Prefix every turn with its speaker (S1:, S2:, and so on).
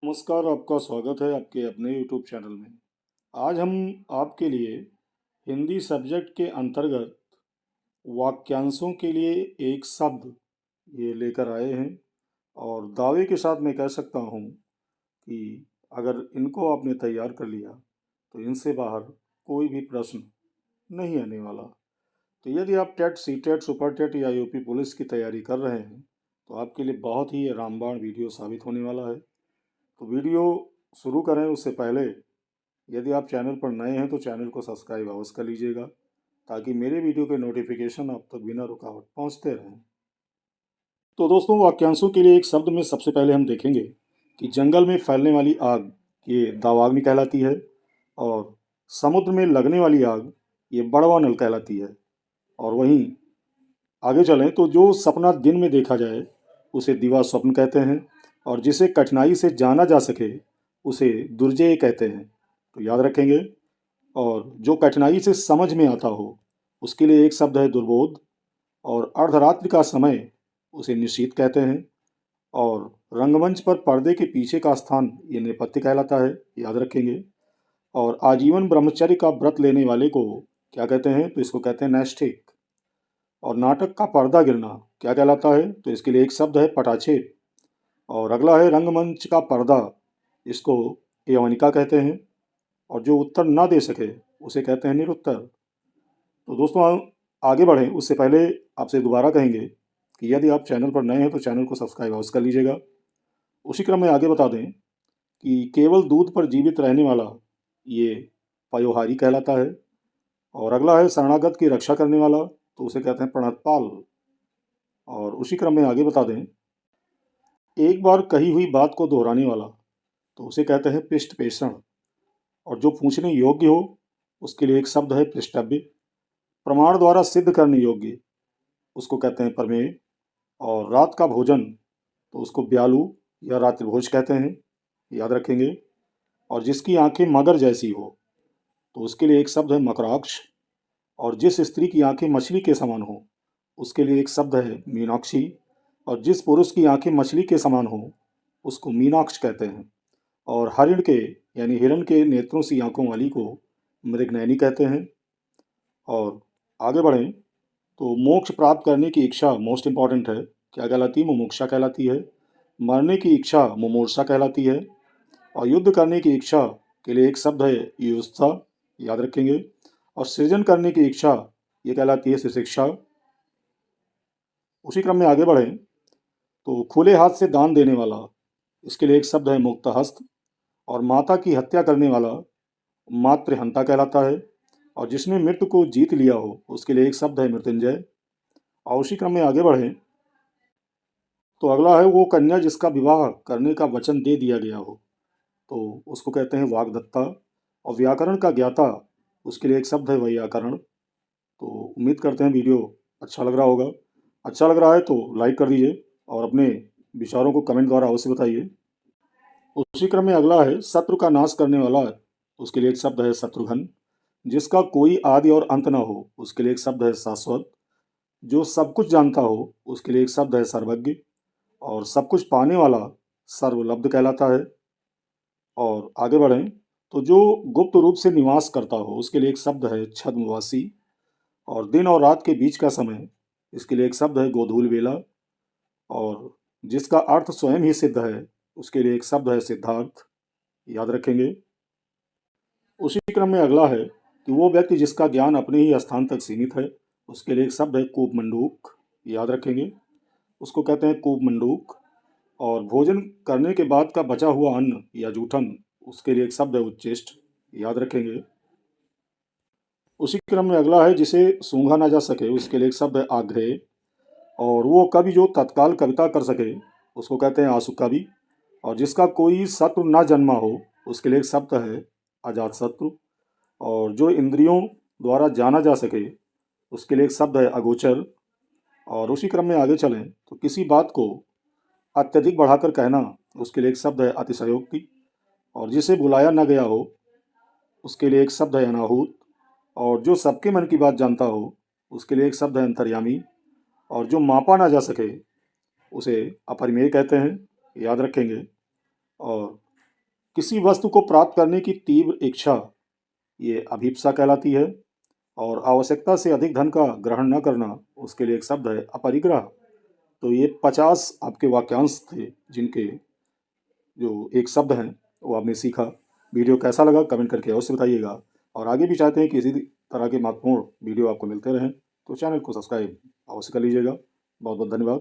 S1: नमस्कार, आपका स्वागत है आपके अपने यूट्यूब चैनल में। आज हम आपके लिए हिंदी सब्जेक्ट के अंतर्गत वाक्यांशों के लिए एक शब्द ये लेकर आए हैं और दावे के साथ मैं कह सकता हूँ कि अगर इनको आपने तैयार कर लिया तो इनसे बाहर कोई भी प्रश्न नहीं आने वाला। तो यदि आप टेट, सीटेट, सुपर टेट या यूपी पुलिस की तैयारी कर रहे हैं तो आपके लिए बहुत ही रामबाण वीडियो साबित होने वाला है। तो वीडियो शुरू करें उससे पहले यदि आप चैनल पर नए हैं तो चैनल को सब्सक्राइब अवश्य कर लीजिएगा ताकि मेरे वीडियो के नोटिफिकेशन आप तक बिना रुकावट पहुंचते रहें। तो दोस्तों, वाक्यांशों के लिए एक शब्द में सबसे पहले हम देखेंगे कि जंगल में फैलने वाली आग ये दावाग्नि कहलाती है और समुद्र में लगने वाली आग ये बड़वानल कहलाती है। और वहीं आगे चलें तो जो सपना दिन में देखा जाए उसे दिवा स्वप्न कहते हैं और जिसे कठिनाई से जाना जा सके उसे दुर्जेय कहते हैं। तो याद रखेंगे। और जो कठिनाई से समझ में आता हो उसके लिए एक शब्द है दुर्बोध और अर्धरात्रि का समय उसे निशीथ कहते हैं। और रंगमंच पर पर्दे के पीछे का स्थान ये नेपथ्य कहलाता है, याद रखेंगे। और आजीवन ब्रह्मचर्य का व्रत लेने वाले को क्या कहते हैं, तो इसको कहते हैं नैष्ठिक। और नाटक का पर्दा गिरना क्या कहलाता है, तो इसके लिए एक शब्द है पटाक्षेप। और अगला है रंगमंच का पर्दा, इसको यवनिका कहते हैं। और जो उत्तर ना दे सके उसे कहते हैं निरुत्तर। तो दोस्तों, आगे बढ़ें उससे पहले आपसे दोबारा कहेंगे कि यदि आप चैनल पर नए हैं तो चैनल को सब्सक्राइब अवश्य कर लीजिएगा। उसी क्रम में आगे बता दें कि केवल दूध पर जीवित रहने वाला ये पयोहारी कहलाता है। और अगला है शरणागत की रक्षा करने वाला, तो उसे कहते हैं प्रणतपाल। और उसी क्रम में आगे बता दें एक बार कही हुई बात को दोहराने वाला, तो उसे कहते हैं पृष्ठ पेषण। और जो पूछने योग्य हो उसके लिए एक शब्द है पृष्ठव्य। प्रमाण द्वारा सिद्ध करने योग्य उसको कहते हैं प्रमेय। और रात का भोजन तो उसको ब्यालू या रात्रिभोज कहते हैं, याद रखेंगे। और जिसकी आंखें मगर जैसी हो तो उसके लिए एक शब्द है मकराक्ष। और जिस स्त्री की आंखें मछली के समान हो उसके लिए एक शब्द है मीनाक्षी। और जिस पुरुष की आंखें मछली के समान हो उसको मीनाक्ष कहते हैं। और हरिण के यानी हिरण के नेत्रों सी आंखों वाली को मृगनयनी कहते हैं। और आगे बढ़ें तो मोक्ष प्राप्त करने की इच्छा मोस्ट इम्पॉर्टेंट है, क्या कहलाती है, मुमुक्षा कहलाती है। मरने की इच्छा मुमूर्षा कहलाती है। और युद्ध करने की इच्छा के लिए एक शब्द है युयुत्सा, याद रखेंगे। और सृजन करने की इच्छा ये कहलाती है शिक्षा। उसी क्रम में आगे बढ़ें तो खुले हाथ से दान देने वाला, इसके लिए एक शब्द है मुक्तहस्त। और माता की हत्या करने वाला मातृहंता कहलाता है। और जिसने मृत्यु को जीत लिया हो उसके लिए एक शब्द है मृत्युंजय। और उसी क्रम में आगे बढ़ें तो अगला है वो कन्या जिसका विवाह करने का वचन दे दिया गया हो, तो उसको कहते हैं वाग्दत्ता। और व्याकरण का ज्ञाता उसके लिए एक शब्द है वैयाकरण। तो उम्मीद करते हैं वीडियो अच्छा लग रहा होगा। अच्छा लग रहा है तो लाइक कर दीजिए और अपने विचारों को कमेंट द्वारा अवश्य बताइए। उसी क्रम में अगला है शत्रु का नाश करने वाला, उसके लिए एक शब्द है शत्रुघ्न। जिसका कोई आदि और अंत ना हो उसके लिए एक शब्द है शाश्वत। जो सब कुछ जानता हो उसके लिए एक शब्द है सर्वज्ञ। और सब कुछ पाने वाला सर्वलब्ध कहलाता है। और आगे बढ़ें तो जो गुप्त रूप से निवास करता हो उसके लिए एक शब्द है छद्मवासी। और दिन और रात के बीच का समय इसके लिए एक शब्द है गोधूल बेला। और जिसका अर्थ स्वयं ही सिद्ध है उसके लिए एक शब्द है सिद्धार्थ, याद रखेंगे। उसी क्रम में अगला है कि वो व्यक्ति जिसका ज्ञान अपने ही स्थान तक सीमित है उसके लिए एक शब्द है कूपमंडूक, याद रखेंगे। उसको कहते हैं कूपमंडूक। और भोजन करने के बाद का बचा हुआ अन्न या जूठन उसके लिए एक शब्द है उच्चिष्ट, याद रखेंगे। उसी क्रम में अगला है जिसे सूंघा ना जा सके उसके लिए एक शब्द है आग्रह। और वो कवि जो तत्काल कविता कर सके उसको कहते हैं आसु कवि। और जिसका कोई शत्रु ना जन्मा हो उसके लिए एक शब्द है अजात शत्रु। और जो इंद्रियों द्वारा जाना जा सके उसके लिए एक शब्द है अगोचर। और उसी क्रम में आगे चलें तो किसी बात को अत्यधिक बढ़ाकर कहना उसके लिए एक शब्द है अतिशयोक्ति। और जिसे बुलाया न गया हो उसके लिए एक शब्द है अनाहूत। और जो सबके मन की बात जानता हो उसके लिए एक शब्द है अंतर्यामी। और जो मापा ना जा सके उसे अपरिमेय कहते हैं, याद रखेंगे। और किसी वस्तु को प्राप्त करने की तीव्र इच्छा, ये अभीप्सा कहलाती है। और आवश्यकता से अधिक धन का ग्रहण न करना, उसके लिए एक शब्द है अपरिग्रह। तो ये 50 आपके वाक्यांश थे जिनके जो एक शब्द हैं वो आपने सीखा। वीडियो कैसा लगा कमेंट करके अवश्य बताइएगा। और आगे भी चाहते हैं कि इसी तरह के महत्वपूर्ण वीडियो आपको मिलते रहें तो चैनल को सब्सक्राइब अवश्य कर लीजिएगा। बहुत बहुत धन्यवाद।